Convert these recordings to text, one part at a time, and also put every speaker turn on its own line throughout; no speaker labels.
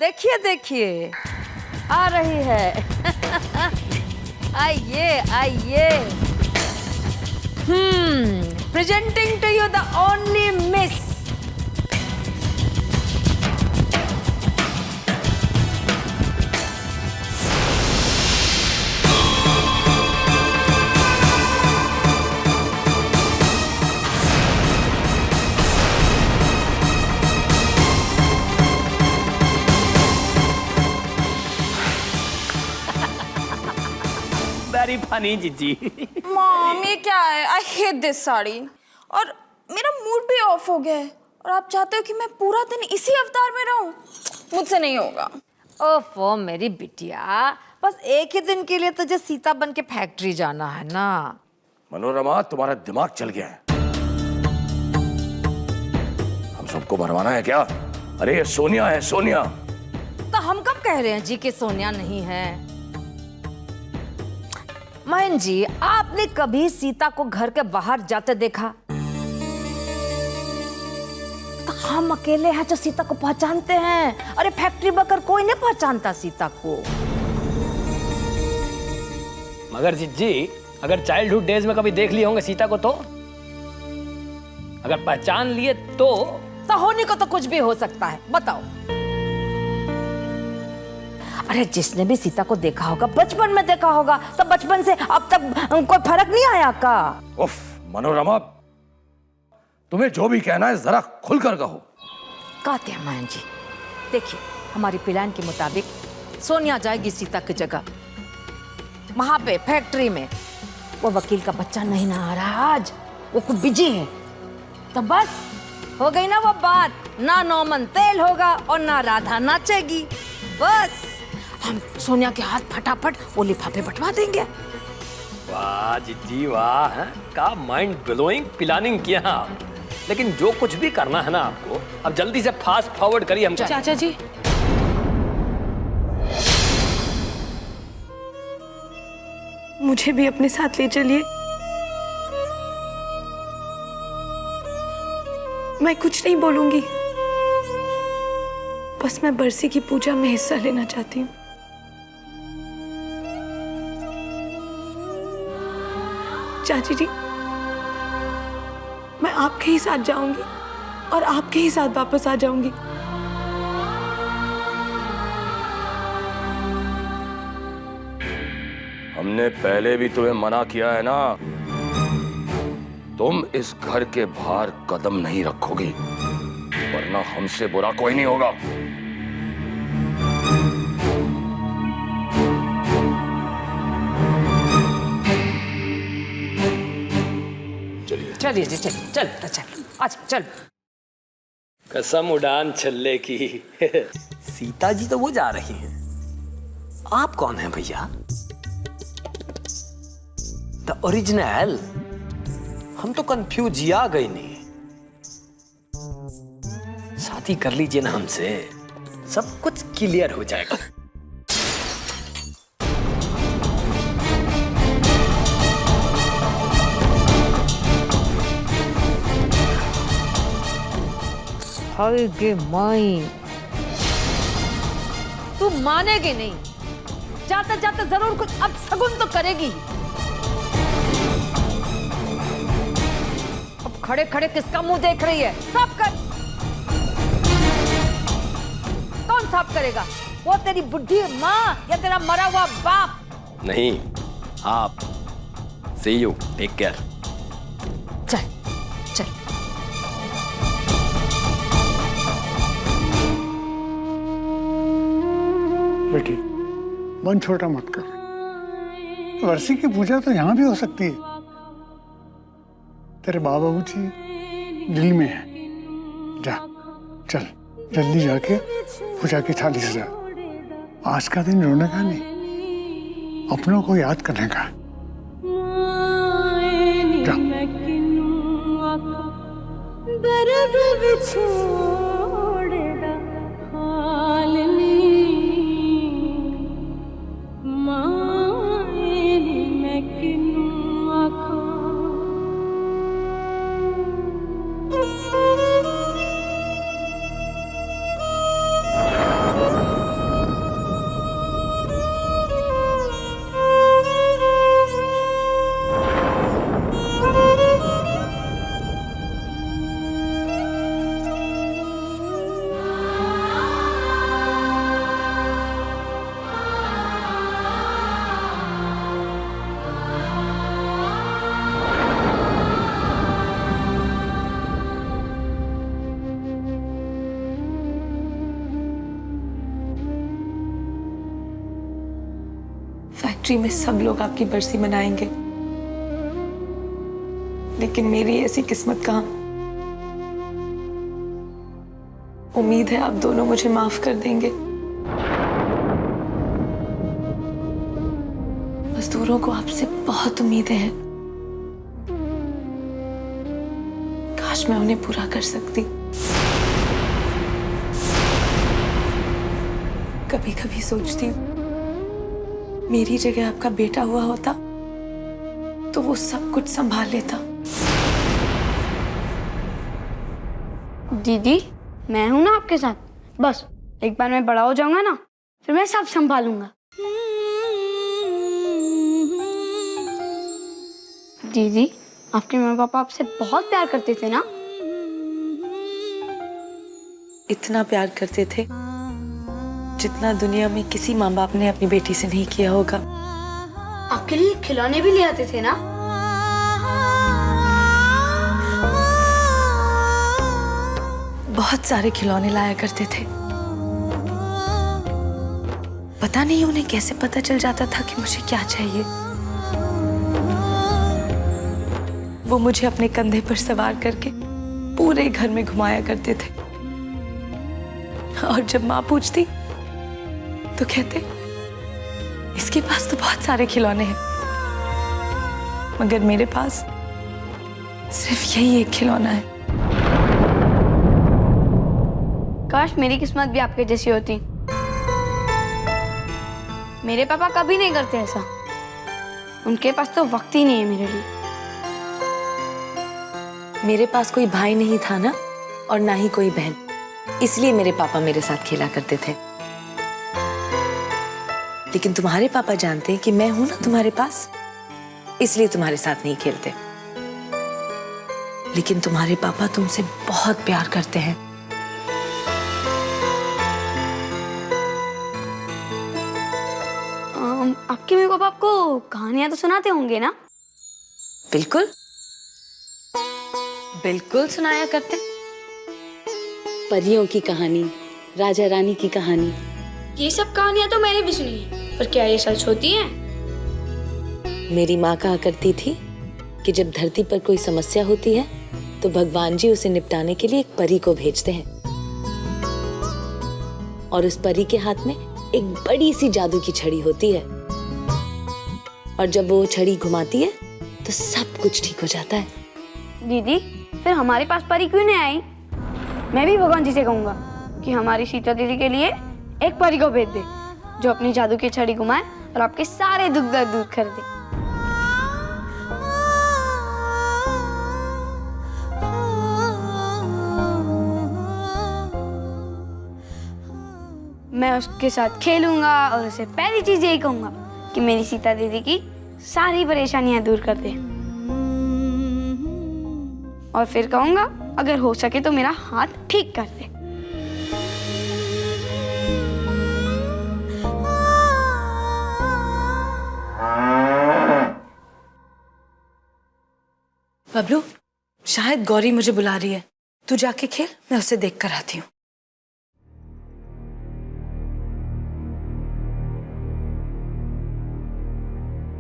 देखिए देखिए, आ रही है। आइए आइए। Presenting to you the only miss
very funny जीजी।
मॉम ये क्या है? आई हेट दिस साड़ी और मेरा मूड भी ऑफ हो गया है और आप चाहते हो कि मैं पूरा दिन इसी अवतार में रहूं? मुझसे नहीं होगा।
ओफो मेरी बिटिया, बस एक ही दिन के लिए तुझे सीता बन के फैक्ट्री जाना है ना।
मनोरमा, तुम्हारा दिमाग चल गया है। हम सबको मरवाना है क्या? अरे ये सोनिया है, सोनिया।
तो हम कब कह रहे हैं जी कि सोनिया नहीं है? महेंद्र जी, आपने कभी सीता को घर के बाहर जाते देखा? तो हम अकेले हैं जो सीता को पहचानते हैं। अरे फैक्ट्री बकर कोई नहीं पहचानता सीता को।
मगर जीजी, अगर चाइल्डहुड डेज में कभी देख लिए होंगे सीता को तो अगर पहचान लिए तो
होने को तो कुछ भी हो सकता है, बताओ। अरे जिसने भी सीता को देखा होगा बचपन में देखा होगा, तो बचपन से अब तक कोई फर्क नहीं आया का?
उफ मनोरमा, तुम्हें जो भी कहना है जरा खुलकर कहो।
कहते हैं महेंद्र जी, देखिए हमारी प्लान के मुताबिक सोनिया जाएगी सीता की जगह। वहां पे फैक्ट्री में वो वकील का बच्चा नहीं ना आ रहा आज, वो कुछ बिजी है। तो बस हो गई ना वो बात, ना नौमन तेल होगा और ना राधा नाचेगी। बस हम सोनिया के हाथ फटाफट वो लिफाफे बंटवा देंगे।
वाह जीजी वाह, का माइंड ब्लोइंग प्लानिंग किया आप। लेकिन जो कुछ भी करना है ना आपको, अब जल्दी से फास्ट फॉरवर्ड करिए हम।
चाचा जी, मुझे भी अपने साथ ले चलिए। मैं कुछ नहीं बोलूंगी, बस मैं बरसी की पूजा में हिस्सा लेना चाहती हूँ। चाची जी, मैं आपके ही साथ जाऊंगी और आपके ही साथ वापस आ जाऊंगी।
हमने पहले भी तुम्हें मना किया है ना, तुम इस घर के बाहर कदम नहीं रखोगी, वरना हमसे बुरा कोई नहीं होगा।
चलिए जी, चल अच्छा चल।
कसम उड़ान छल्ले की। सीता जी तो वो जा रही हैं, आप कौन हैं भैया? The original. हम तो कंफ्यूज ही आ गए नहीं। शादी कर लीजिए ना हमसे, सब कुछ क्लियर हो जाएगा।
हाय माई, तू मानेगी नहीं, जाते जाते जरूर कुछ अब सगुन तो करेगी। अब खड़े खड़े किसका मुंह देख रही है? साफ कर। कौन साफ करेगा? वो तेरी बुढ़ी माँ या तेरा मरा हुआ बाप?
नहीं, आप। सी यू, टेक केयर।
चल चल।
बेटी, मन छोटा मत कर। वर्षी की पूजा तो यहाँ भी हो सकती है। तेरे बाबा जी दिल में है। जा, चल जल्दी जाके पूजा की थाली सजा। आज का दिन रोने का नहीं, अपनों को याद करने का। जा।
फैक्ट्री में सब लोग आपकी बरसी मनाएंगे, लेकिन मेरी ऐसी किस्मत कहाँ। उम्मीद है आप दोनों मुझे माफ कर देंगे। मजदूरों को आपसे बहुत उम्मीदें हैं, काश मैं उन्हें पूरा कर सकती। कभी कभी सोचती हूँ मेरी जगह आपका बेटा हुआ होता तो वो सब कुछ संभाल लेता।
दीदी, मैं हूं ना आपके साथ। बस एक बार मैं बड़ा हो जाऊंगा ना, फिर मैं सब संभालूंगा। दीदी, आपके मम्मी पापा आपसे बहुत प्यार करते थे ना?
इतना प्यार करते थे जितना दुनिया में किसी माँ बाप ने अपनी बेटी से नहीं किया होगा।
आपके लिए खिलौने भी ले आते थे ना?
बहुत सारे खिलौने लाया करते थे। पता नहीं उन्हें कैसे पता चल जाता था कि मुझे क्या चाहिए। वो मुझे अपने कंधे पर सवार करके पूरे घर में घुमाया करते थे, और जब माँ पूछती तो कहते इसके पास तो बहुत सारे खिलौने हैं, मगर मेरे पास सिर्फ यही एक खिलौना है।
काश मेरी किस्मत भी आपके जैसी होती। मेरे पापा कभी नहीं करते ऐसा। उनके पास तो वक्त ही नहीं है मेरे लिए।
मेरे पास कोई भाई नहीं था ना, और ना ही कोई बहन, इसलिए मेरे पापा मेरे साथ खेला करते थे। लेकिन तुम्हारे पापा जानते हैं कि मैं हूं ना तुम्हारे पास, इसलिए तुम्हारे साथ नहीं खेलते। लेकिन तुम्हारे पापा तुमसे बहुत प्यार करते हैं।
आपके मम्मी पापा आपको कहानियां तो सुनाते होंगे ना?
बिल्कुल बिल्कुल सुनाया करते।
परियों की कहानी, राजा रानी की कहानी।
ये सब कहानियां तो मैंने भी सुनी है, पर क्या ये सच होती हैं?
मेरी माँ कहा करती थी कि जब धरती पर कोई समस्या होती है तो भगवान जी उसे निपटाने के लिए एक परी को भेजते हैं, और उस परी के हाथ में एक बड़ी सी जादू की छड़ी होती है, और जब वो छड़ी घुमाती है तो सब कुछ ठीक हो जाता है।
दीदी, फिर हमारे पास परी क्यों नहीं आई? मैं भी भगवान जी से कहूंगा कि हमारी सीता दीदी के लिए एक परी को भेज दे, जो अपनी जादू की छड़ी घुमाए और आपके सारे दुख दर्द दूर कर दे। मैं उसके साथ खेलूंगा और उसे पहली चीज यही कहूंगा कि मेरी सीता दीदी की सारी परेशानियां दूर कर दे, और फिर कहूंगा अगर हो सके तो मेरा हाथ ठीक कर दे।
बबलू, शायद गौरी मुझे बुला रही है, तू जाके खेल, मैं उसे देख कर आती हूँ।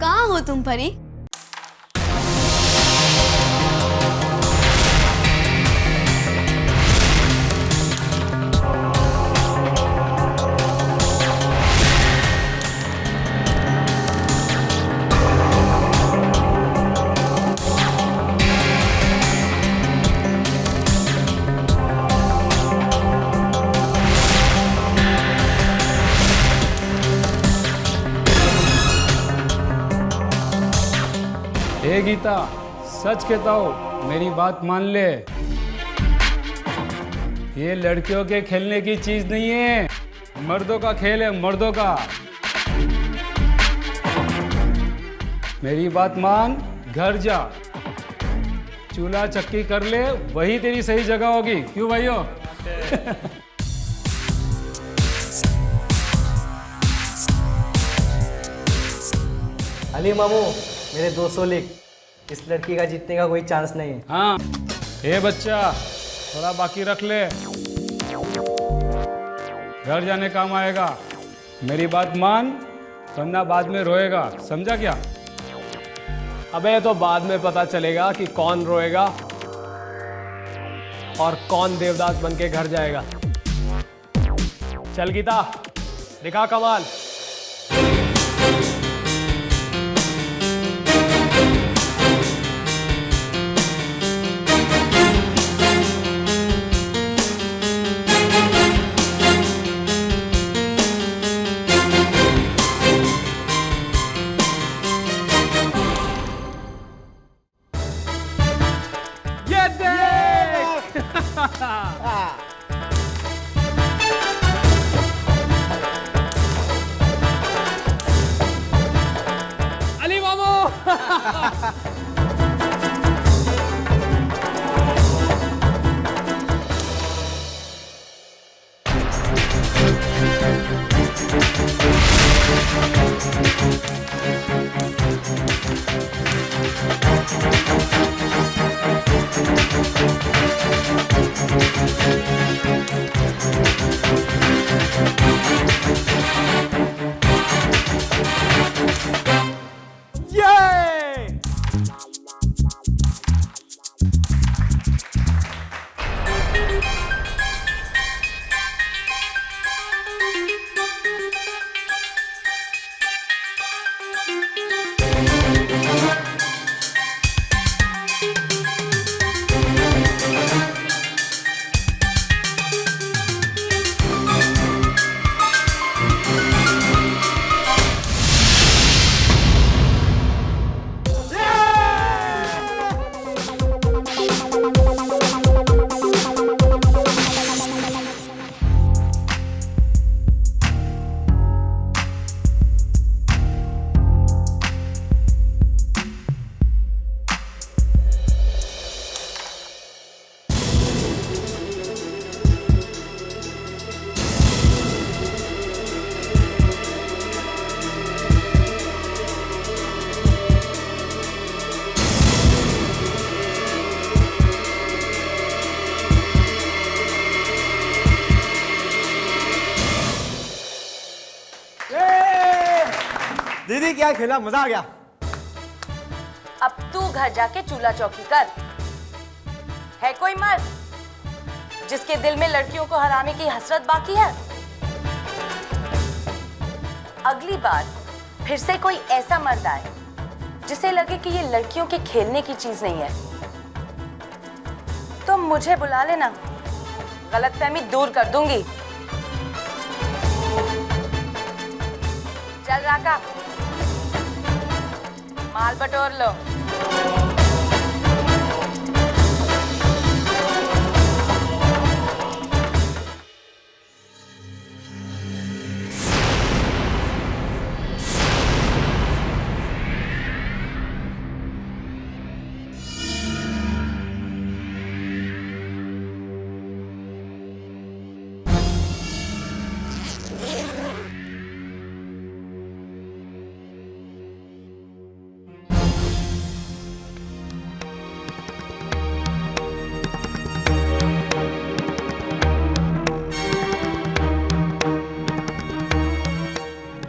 कहाँ हो तुम परी?
हे गीता, सच कहता हूँ, मेरी बात मान ले। ये लड़कियों के खेलने की चीज नहीं है, मर्दों का खेल है, मर्दों का। मेरी बात मान, घर जा, चूल्हा चक्की कर ले, वही तेरी सही जगह होगी। क्यों भाइयों?
अली मामू, मेरे 200 लिख। इस लड़की का जीतने का कोई चांस नहीं है।
हाँ, हे बच्चा, थोड़ा बाकी रख ले, घर जाने काम आएगा। मेरी बात मान, वरना बाद में रोएगा, समझा क्या?
अबे तो बाद में पता चलेगा कि कौन रोएगा और कौन देवदास बन के घर जाएगा। चल गीता, दिखा कमाल।
अली मामू
दीदी क्या खेला, मजा आ गया।
अब तू घर जाके चूल्हा चौकी कर। है कोई मर्द जिसके दिल में लड़कियों को हराने की हसरत बाकी है? अगली बार फिर से कोई ऐसा मर्द आए जिसे लगे कि ये लड़कियों के खेलने की चीज नहीं है, तो मुझे बुला लेना, गलतफहमी दूर कर दूंगी। चल राका, माल बटोर लो।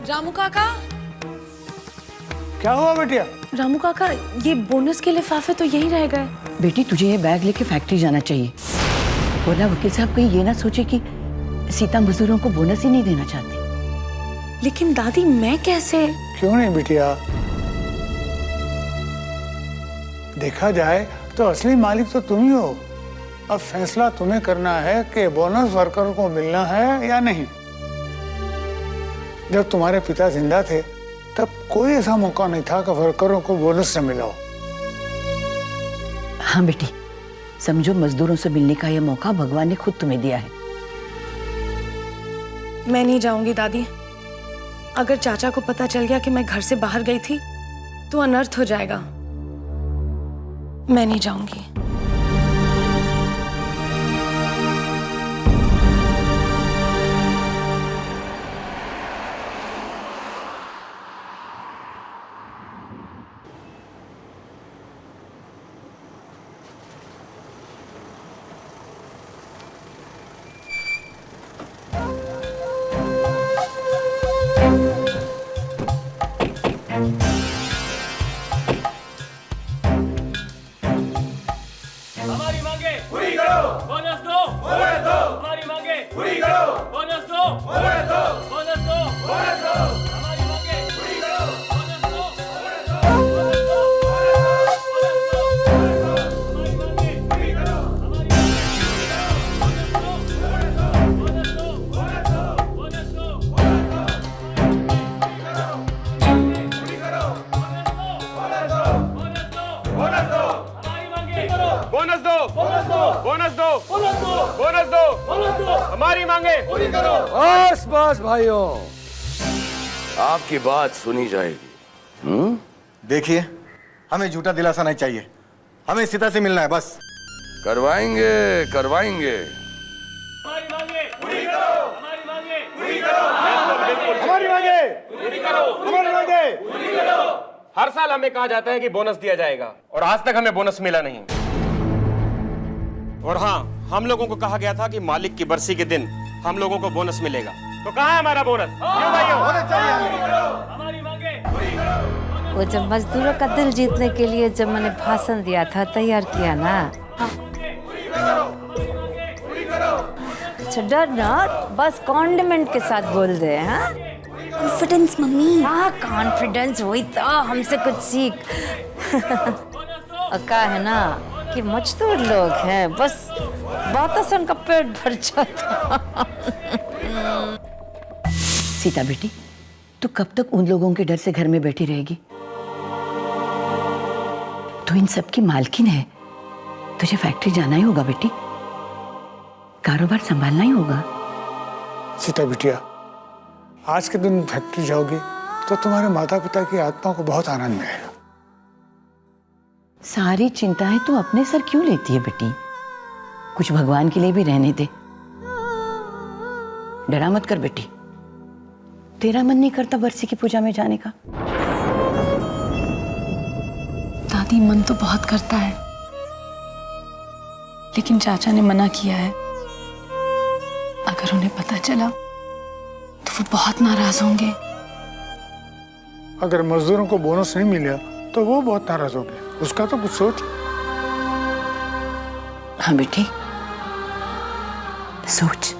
रामू काका,
क्या हुआ बेटिया?
रामू काका, ये बोनस के लिफाफे तो यहीं रह गए।
बेटी तुझे ये बैग लेके फैक्ट्री जाना चाहिए, वरना वकील साहब कहीं ये ना सोचे कि सीता मजदूरों को बोनस ही नहीं देना चाहती।
लेकिन दादी मैं कैसे?
क्यों नहीं बिटिया, देखा जाए तो असली मालिक तो तुम ही हो। अब फैसला तुम्हें करना है कि बोनस वर्कर को मिलना है या नहीं। जब तुम्हारे पिता जिंदा थे तब कोई ऐसा मौका नहीं था कि वर्करों को बोनस न मिला हो।
हाँ बेटी, समझो मजदूरों से मिलने का यह मौका भगवान ने खुद तुम्हें दिया है।
मैं नहीं जाऊंगी दादी। अगर चाचा को पता चल गया कि मैं घर से बाहर गई थी तो अनर्थ हो जाएगा। मैं नहीं जाऊंगी।
बोनस दो, हमारी मांगे पूरी करो। बोनस दो, बोनस दो, बोनस दो, हमारी मांगे पूरी करो। बोनस दो, बोनस दो, बोनस दो, हमारी मांगे पूरी करो। हमारी बोनस दो, बोनस दो, बोनस दो, पूरी करो। बोनस दो, हमारी मांगे बोनस दो, बोनस दो, बोनस दो, बोनस दो, बोनस दो, बोनस दो, हमारी मांगे पूरी करो।
बस बस भाइयों, आपकी बात सुनी जाएगी।
देखिए, हमें झूठा दिलासा नहीं चाहिए, हमें सीता से मिलना है बस।
करवाएंगे करवाएंगे।
हमारी मांगे पूरी करो। हमारी मांगे पूरी करो।
हमारी मांगे
पूरी करो।
हमारी मांगे
पूरी करो।
हर साल हमें कहा जाता है कि बोनस दिया जाएगा और आज तक हमें बोनस मिला नहीं। और हाँ, हम लोगों को कहा गया था कि मालिक की बरसी के दिन हम लोगों को बोनस मिलेगा। तो कहाँ है हमारा बोनस? क्यों भाइयों?
हमारी मांगे पूरी करो।
वो जब मजदूरों का दिल जीतने के लिए जब मैंने भाषण दिया था, तैयार किया ना, अच्छा डरना, बस कॉन्डिमेंट के साथ बोल दे। हाँ,
कॉन्फिडेंस मम्मी।
हाँ कॉन्फिडेंस, वही तो, हमसे कुछ सीख। का है ना कि मजदूर लोग हैं, बस बातों से उनका पेट भर जाता।
सीता बेटी, तू कब तक उन लोगों के डर से घर में बैठी रहेगी? तू इन सब की मालकिन है, तुझे फैक्ट्री जाना ही होगा बेटी, कारोबार संभालना ही होगा।
सीता बिटिया, आज के दिन फैक्ट्री जाओगी तो तुम्हारे माता पिता की आत्मा को बहुत आनंद मिलेगा।
सारी चिंताएं तू अपने सर क्यों लेती है बेटी? कुछ भगवान के लिए भी रहने दे। डरा मत कर बेटी, तेरा मन नहीं करता बरसी की पूजा में जाने का?
दादी, मन तो बहुत करता है, लेकिन चाचा ने मना किया है। अगर उन्हें पता चला तो वो बहुत नाराज होंगे।
अगर मजदूरों को बोनस नहीं मिला तो वो बहुत नाराज हो गए, उसका तो कुछ सोच।
हाँ बेटी, सोच।